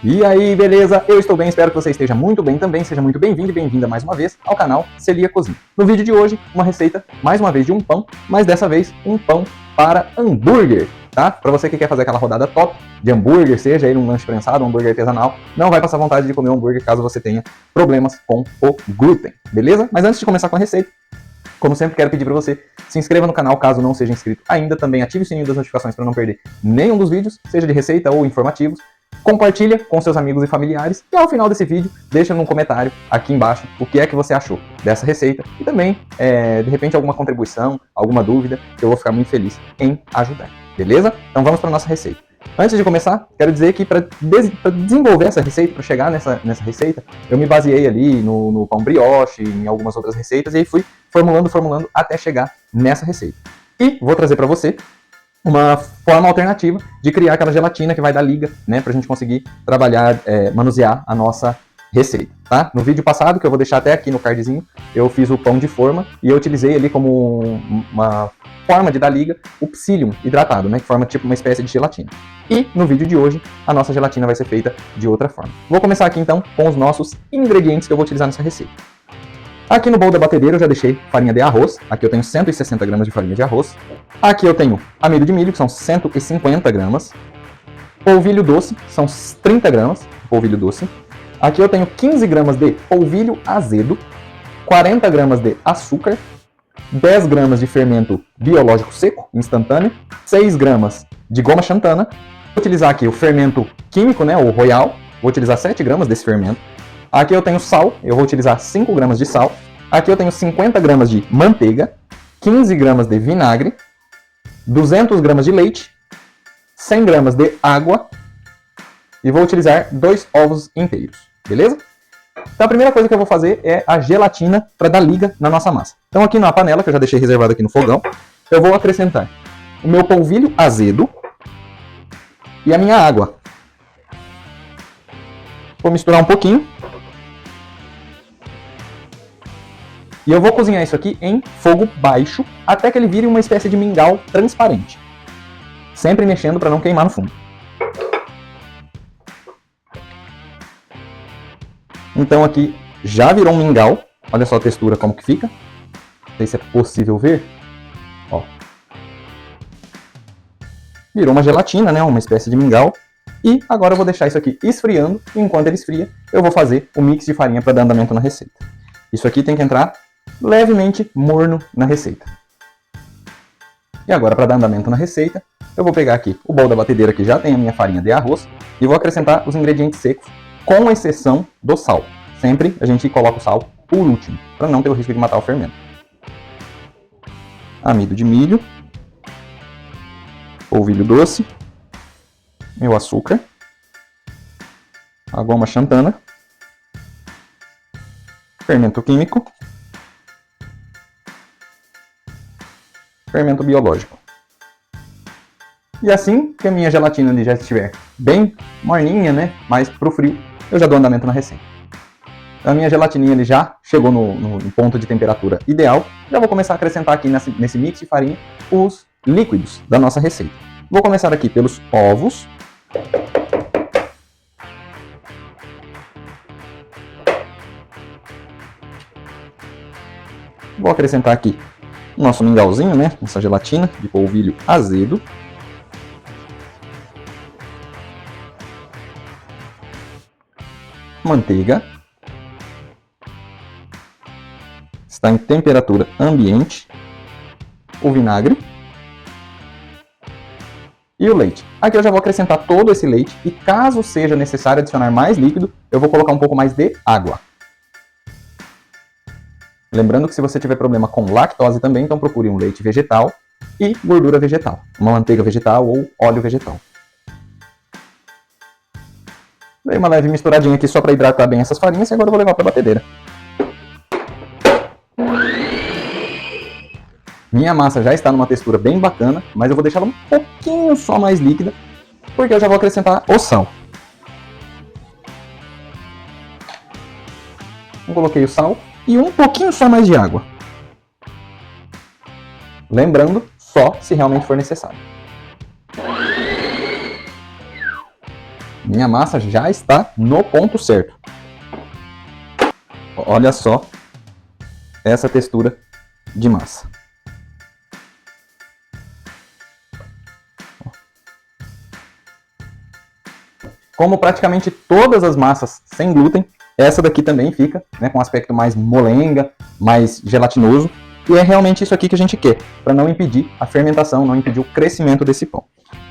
E aí, beleza? Eu estou bem, espero que você esteja muito bem também. Seja muito bem-vindo e bem-vinda mais uma vez ao canal Celia Cozinha. No vídeo de hoje, uma receita, mais uma vez, de um pão, mas dessa vez um pão para hambúrguer, tá? Para você que quer fazer aquela rodada top de hambúrguer, seja ele um lanche prensado, um hambúrguer artesanal, não vai passar vontade de comer um hambúrguer caso você tenha problemas com o glúten, beleza? Mas antes de começar com a receita, como sempre, quero pedir para você se inscreva no canal caso não seja inscrito ainda, também ative o sininho das notificações para não perder nenhum dos vídeos, seja de receita ou informativos. Compartilha com seus amigos e familiares e ao final desse vídeo deixa num comentário aqui embaixo o que é que você achou dessa receita e também, de repente, alguma contribuição, alguma dúvida, que eu vou ficar muito feliz em ajudar, beleza? Então vamos para a nossa receita. Antes de começar, quero dizer que para desenvolver essa receita, para chegar nessa receita, eu me baseei ali no pão brioche, em algumas outras receitas, e aí fui formulando até chegar nessa receita. E vou trazer para você uma forma alternativa de criar aquela gelatina que vai dar liga, né, pra gente conseguir trabalhar, manusear a nossa receita, tá? No vídeo passado, que eu vou deixar até aqui no cardzinho, eu fiz o pão de forma e eu utilizei ali como uma forma de dar liga o psyllium hidratado, né, que forma tipo uma espécie de gelatina. E no vídeo de hoje, a nossa gelatina vai ser feita de outra forma. Vou começar aqui então com os nossos ingredientes que eu vou utilizar nessa receita. Aqui no bowl da batedeira eu já deixei farinha de arroz. Aqui eu tenho 160 gramas de farinha de arroz. Aqui eu tenho amido de milho, que são 150 gramas. Polvilho doce, são 30 gramas. Polvilho doce. Aqui eu tenho 15 gramas de polvilho azedo. 40 gramas de açúcar. 10 gramas de fermento biológico seco, instantâneo. 6 gramas de goma xantana. Vou utilizar aqui o fermento químico, né, o Royal. Vou utilizar 7 gramas desse fermento. Aqui eu tenho sal, eu vou utilizar 5 gramas de sal. Aqui eu tenho 50 gramas de manteiga, 15 gramas de vinagre, 200 gramas de leite, 100 gramas de água e vou utilizar 2 ovos inteiros, beleza? Então a primeira coisa que eu vou fazer é a gelatina para dar liga na nossa massa. Então aqui na panela, que eu já deixei reservada aqui no fogão, eu vou acrescentar o meu polvilho azedo e a minha água. Vou misturar um pouquinho. E eu vou cozinhar isso aqui em fogo baixo até que ele vire uma espécie de mingau transparente. Sempre mexendo para não queimar no fundo. Então aqui já virou um mingau. Olha só a textura como que fica. Não sei se é possível ver. Ó. Virou uma gelatina, né? Uma espécie de mingau. E agora eu vou deixar isso aqui esfriando. E enquanto ele esfria, eu vou fazer o mix de farinha para dar andamento na receita. Isso aqui tem que entrar levemente morno na receita. E agora, para dar andamento na receita, eu vou pegar aqui o bowl da batedeira que já tem a minha farinha de arroz e vou acrescentar os ingredientes secos, com exceção do sal. Sempre a gente coloca o sal por último, para não ter o risco de matar o fermento. Amido de milho, polvilho doce, meu açúcar, a goma xantana, fermento químico, fermento biológico. E assim que a minha gelatina ali já estiver bem morninha, né, mais pro frio, eu já dou andamento na receita. A minha gelatininha ali já chegou no ponto de temperatura ideal. Já vou começar a acrescentar aqui nesse mix de farinha os líquidos da nossa receita. Vou começar aqui pelos ovos. Vou acrescentar aqui o nosso mingauzinho, né? Essa gelatina de polvilho azedo. Manteiga. Está em temperatura ambiente. O vinagre. E o leite. Aqui eu já vou acrescentar todo esse leite e caso seja necessário adicionar mais líquido, eu vou colocar um pouco mais de água. Lembrando que se você tiver problema com lactose também, então procure um leite vegetal e gordura vegetal. Uma manteiga vegetal ou óleo vegetal. Dei uma leve misturadinha aqui só para hidratar bem essas farinhas e agora eu vou levar para a batedeira. Minha massa já está numa textura bem bacana, mas eu vou deixar ela um pouquinho só mais líquida, porque eu já vou acrescentar o sal. Eu coloquei o sal e um pouquinho só mais de água. Lembrando, só se realmente for necessário. Minha massa já está no ponto certo. Olha só essa textura de massa. Como praticamente todas as massas sem glúten, essa daqui também fica, né, com um aspecto mais molenga, mais gelatinoso. E é realmente isso aqui que a gente quer, para não impedir a fermentação, não impedir o crescimento desse pão.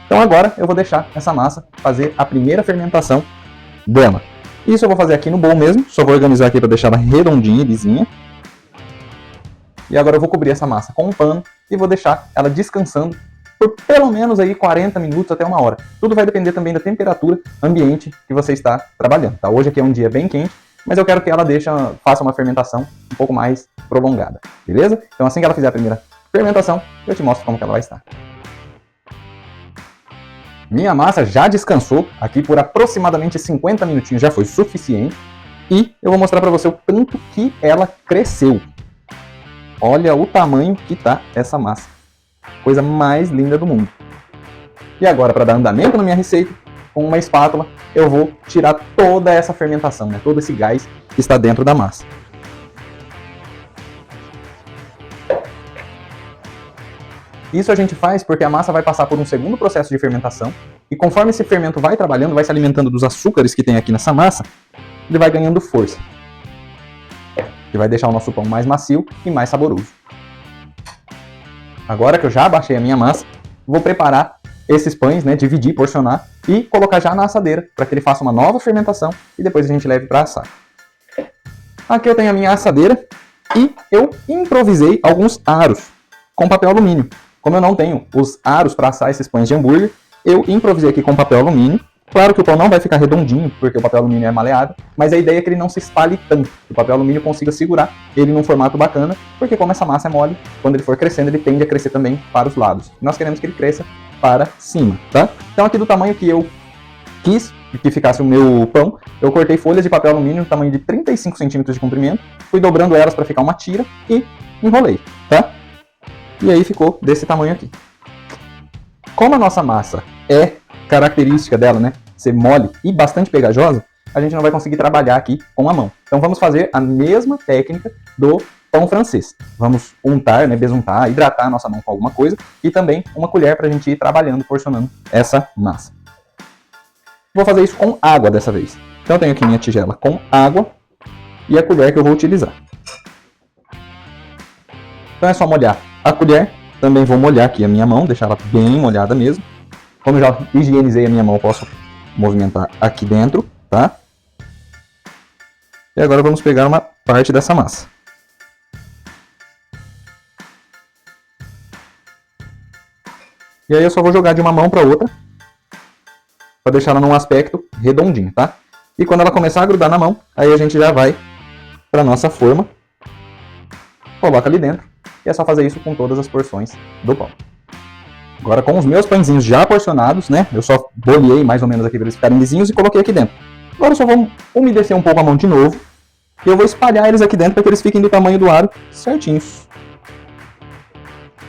Então agora eu vou deixar essa massa fazer a primeira fermentação dela. Isso eu vou fazer aqui no bowl mesmo, só vou organizar aqui para deixar ela redondinha e lisinha. E agora eu vou cobrir essa massa com um pano e vou deixar ela descansando por pelo menos aí 40 minutos até 1 hora. Tudo vai depender também da temperatura ambiente que você está trabalhando, tá? Hoje aqui é um dia bem quente, mas eu quero que ela faça uma fermentação um pouco mais prolongada, beleza? Então assim que ela fizer a primeira fermentação, eu te mostro como que ela vai estar. Minha massa já descansou aqui por aproximadamente 50 minutinhos, já foi suficiente. E eu vou mostrar para você o tanto que ela cresceu. Olha o tamanho que tá essa massa. Coisa mais linda do mundo. E agora, para dar andamento na minha receita, com uma espátula, eu vou tirar toda essa fermentação, né? Todo esse gás que está dentro da massa. Isso a gente faz porque a massa vai passar por um segundo processo de fermentação e conforme esse fermento vai trabalhando, vai se alimentando dos açúcares que tem aqui nessa massa, ele vai ganhando força. Que vai deixar o nosso pão mais macio e mais saboroso. Agora que eu já abaixei a minha massa, vou preparar esses pães, né, dividir, porcionar e colocar já na assadeira para que ele faça uma nova fermentação e depois a gente leve para assar. Aqui eu tenho a minha assadeira e eu improvisei alguns aros com papel alumínio. Como eu não tenho os aros para assar esses pães de hambúrguer, eu improvisei aqui com papel alumínio. Claro que o pão não vai ficar redondinho, porque o papel alumínio é maleável, mas a ideia é que ele não se espalhe tanto, que o papel alumínio consiga segurar ele num formato bacana, porque como essa massa é mole, quando ele for crescendo, ele tende a crescer também para os lados. Nós queremos que ele cresça para cima, tá? Então aqui do tamanho que eu quis que ficasse o meu pão, eu cortei folhas de papel alumínio no tamanho de 35 centímetros de comprimento, fui dobrando elas para ficar uma tira e enrolei, tá? E aí ficou desse tamanho aqui. Como a nossa massa é característica dela, né, ser mole e bastante pegajosa, a gente não vai conseguir trabalhar aqui com a mão. Então vamos fazer a mesma técnica do pão francês. Vamos untar, né, besuntar, hidratar a nossa mão com alguma coisa e também uma colher para a gente ir trabalhando, porcionando essa massa. Vou fazer isso com água dessa vez. Então eu tenho aqui minha tigela com água e a colher que eu vou utilizar. Então é só molhar a colher. Também vou molhar aqui a minha mão, deixar ela bem molhada mesmo. Como eu já higienizei a minha mão, eu posso movimentar aqui dentro, tá? E agora vamos pegar uma parte dessa massa. E aí eu só vou jogar de uma mão para outra, para deixar ela num aspecto redondinho, tá? E quando ela começar a grudar na mão, aí a gente já vai para nossa forma, coloca ali dentro, e é só fazer isso com todas as porções do pão. Agora com os meus pãezinhos já porcionados, né? Eu só boleei mais ou menos aqui para eles ficarem lisinhos e coloquei aqui dentro. Agora eu só vou umedecer um pouco a mão de novo, e eu vou espalhar eles aqui dentro para que eles fiquem do tamanho do aro certinhos.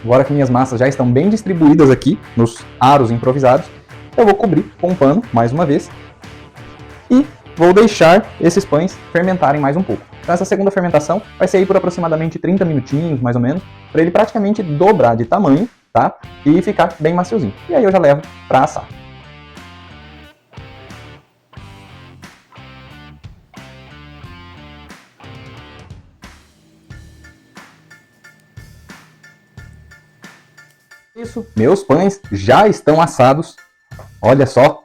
Agora que minhas massas já estão bem distribuídas aqui nos aros improvisados, eu vou cobrir com um pano mais uma vez e vou deixar esses pães fermentarem mais um pouco. Então essa segunda fermentação vai ser aí por aproximadamente 30 minutinhos, mais ou menos, para ele praticamente dobrar de tamanho, tá? E ficar bem maciozinho. E aí eu já levo para assar. Isso, meus pães já estão assados. Olha só.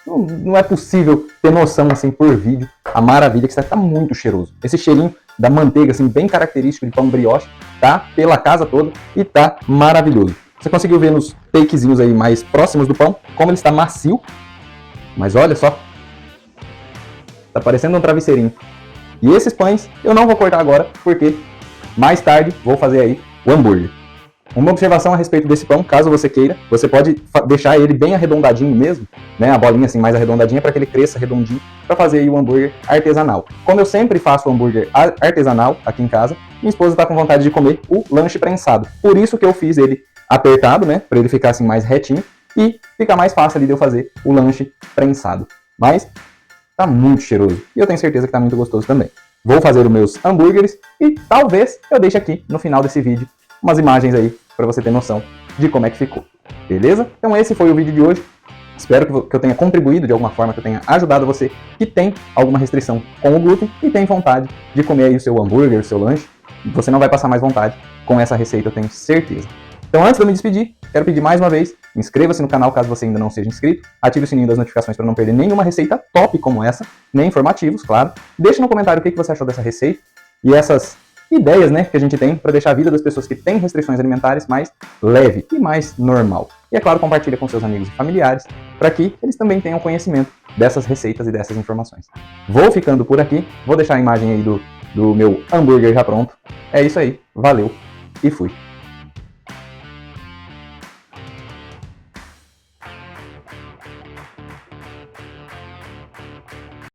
Não é possível ter noção assim por vídeo a maravilha que está muito cheiroso. Esse cheirinho da manteiga assim bem característico de pão brioche tá pela casa toda e tá maravilhoso. Você conseguiu ver nos takezinhos aí mais próximos do pão como ele está macio. Mas olha só. Tá parecendo um travesseirinho. E esses pães eu não vou cortar agora porque mais tarde vou fazer aí o hambúrguer. Uma observação a respeito desse pão, caso você queira, você pode deixar ele bem arredondadinho mesmo, né, a bolinha assim mais arredondadinha para que ele cresça redondinho, para fazer aí o hambúrguer artesanal. Como eu sempre faço o hambúrguer artesanal aqui em casa, minha esposa está com vontade de comer o lanche prensado. Por isso que eu fiz ele apertado, né, para ele ficar assim mais retinho, e fica mais fácil ali de eu fazer o lanche prensado. Mas tá muito cheiroso e eu tenho certeza que tá muito gostoso também. Vou fazer os meus hambúrgueres e talvez eu deixe aqui no final desse vídeo umas imagens aí para você ter noção de como é que ficou. Beleza? Então esse foi o vídeo de hoje. Espero que eu tenha contribuído de alguma forma, que eu tenha ajudado você que tem alguma restrição com o glúten e tem vontade de comer aí o seu hambúrguer, o seu lanche. Você não vai passar mais vontade com essa receita, eu tenho certeza. Então antes de eu me despedir, quero pedir mais uma vez, inscreva-se no canal caso você ainda não seja inscrito, ative o sininho das notificações para não perder nenhuma receita top como essa, nem informativos, claro. Deixe no comentário o que você achou dessa receita e essas ideias, né, que a gente tem para deixar a vida das pessoas que têm restrições alimentares mais leve e mais normal. E é claro, compartilha com seus amigos e familiares para que eles também tenham conhecimento dessas receitas e dessas informações. Vou ficando por aqui, vou deixar a imagem aí do meu hambúrguer já pronto. É isso aí, valeu e fui!